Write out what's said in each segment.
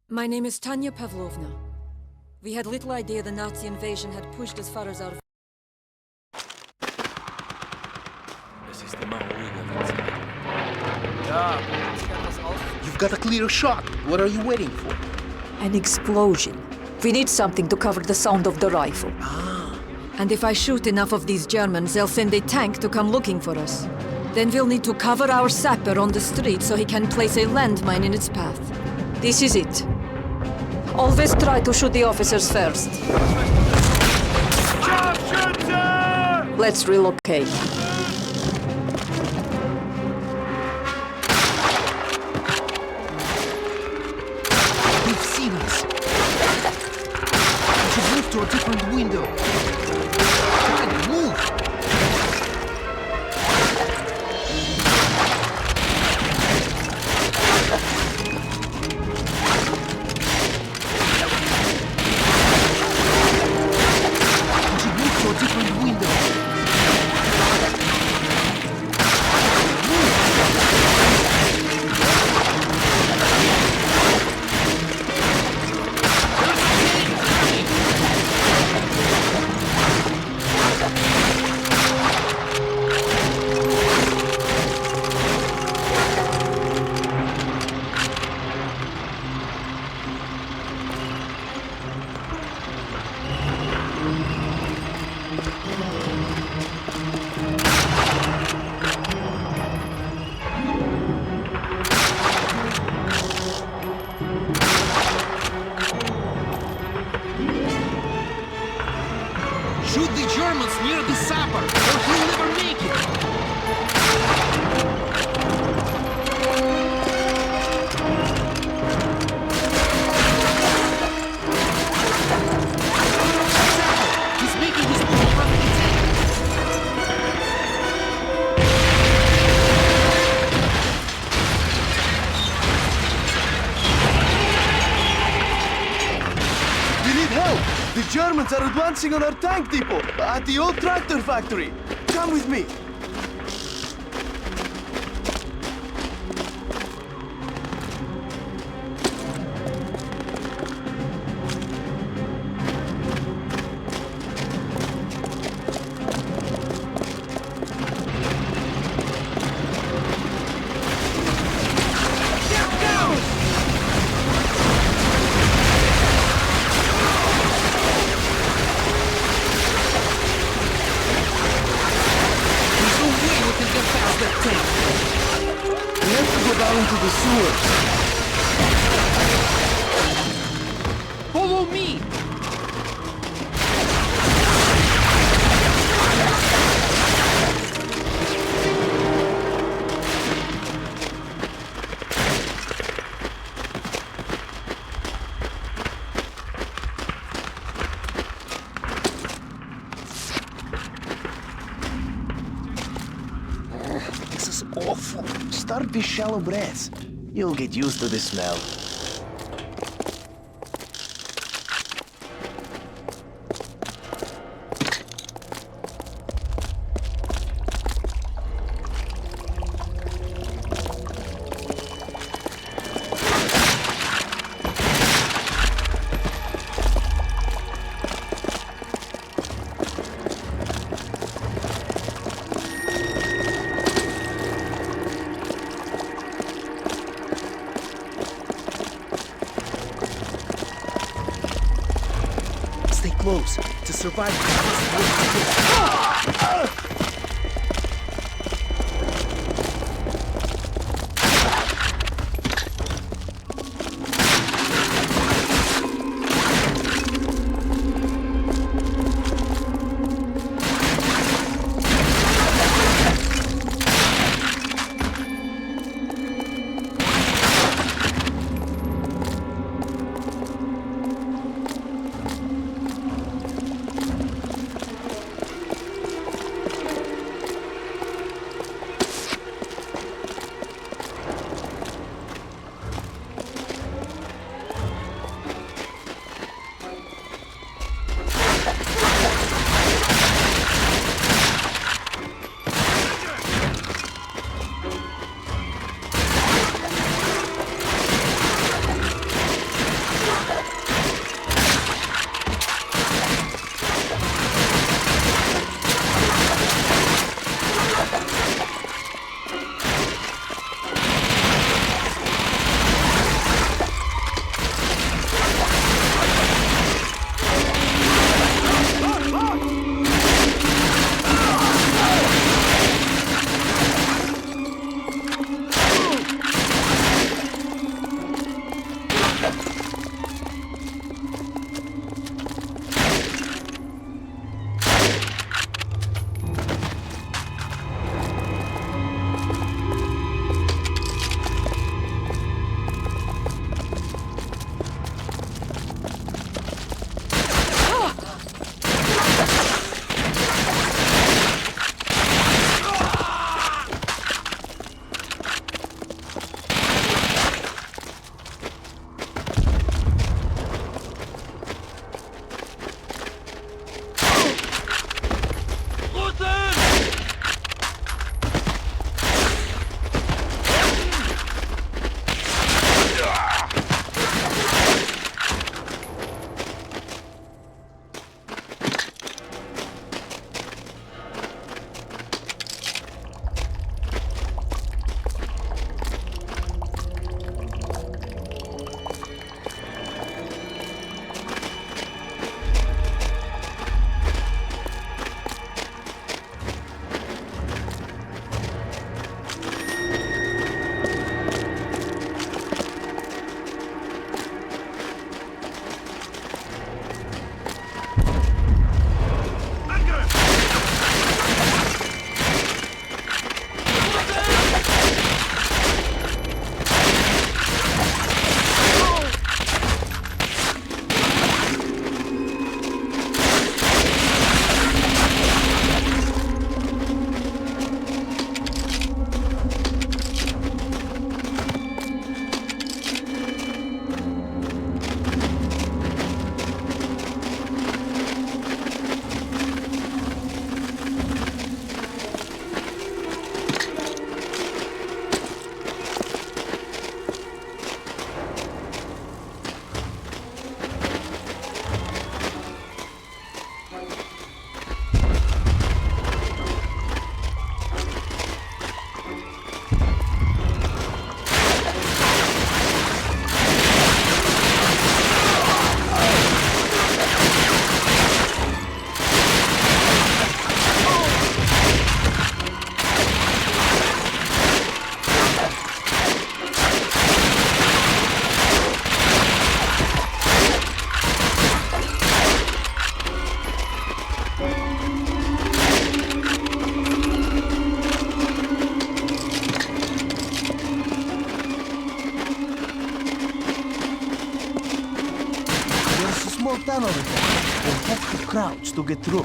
My name is Tanya Pavlovna. We had little idea the Nazi invasion had pushed as far as our... Das ist immer ruhiger, wenn Sie... Ja, ich kann das aus. You've got a clear shot. What are you waiting for? An explosion. We need something to cover the sound of the rifle. And if I shoot enough of these Germans, they'll send a tank to come looking for us. Then we'll need to cover our sapper on the street so he can place a landmine in its path. This is it. Always try to shoot the officers first. Let's relocate. They've seen us. We should move to a different window. Johnny, move! We should move to a different window. Shoot the Germans near the sapper, or he'll never make it! Sapper! He's making his move from the tank! We need help! The Germans are advancing on our tank depot at the old tractor factory. Come with me. There's no way we can get past that tank. We have to go down into the sewers. Follow me! This is awful. Start with shallow breaths. You'll get used to the smell. Stay close to survive. tunnel ahead. We'll have to crouch to get through.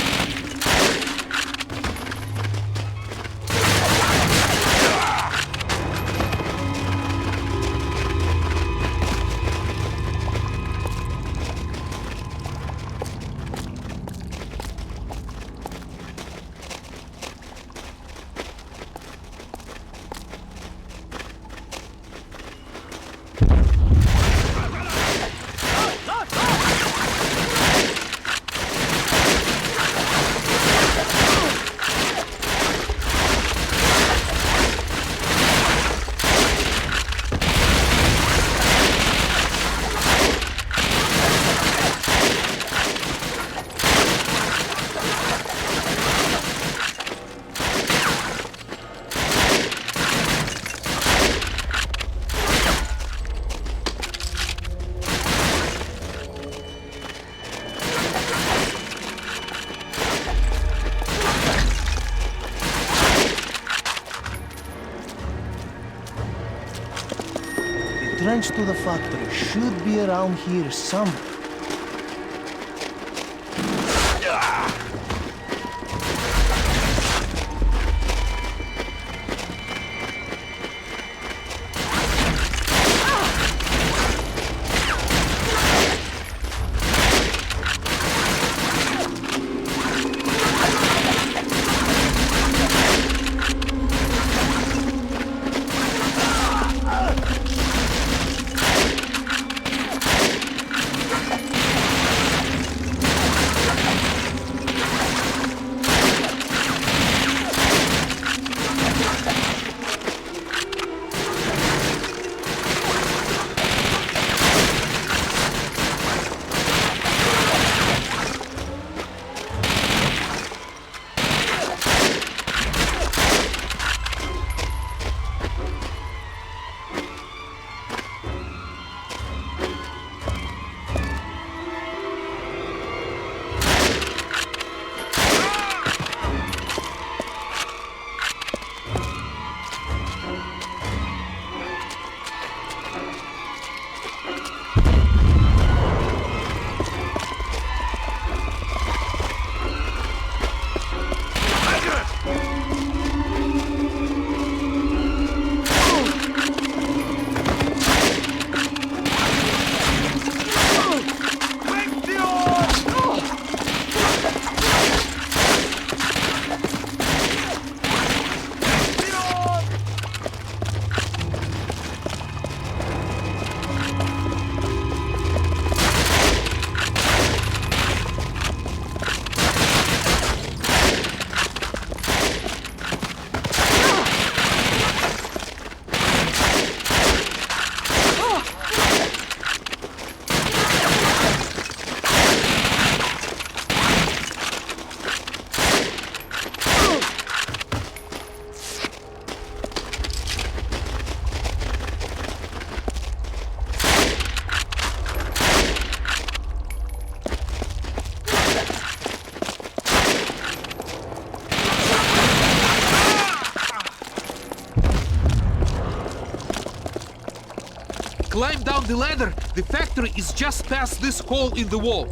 The trench to the factory should be around here somewhere. Climb down the ladder. The factory is just past this hole in the wall.